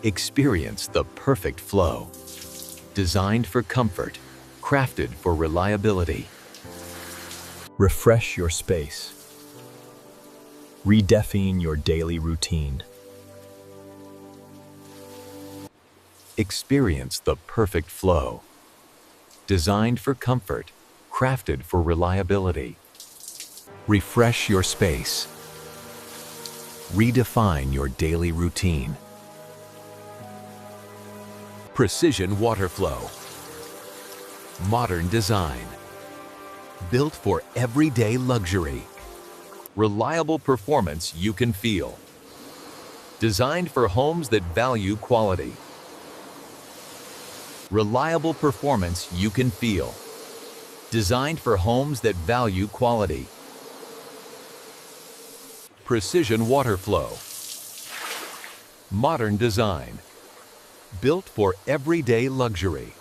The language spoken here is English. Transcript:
Experience the perfect flow. Designed for comfort, crafted for reliability. Refresh your space. Redefine your daily routine. Experience the perfect flow. Designed for comfort, crafted for reliability. Refresh your space. Redefine your daily routine. Precision water flow. Modern design. Built for everyday luxury. Reliable performance you can feel. Designed for homes that value quality. Reliable performance you can feel. Designed for homes that value quality. Precision water flow. Modern design. Built for everyday luxury.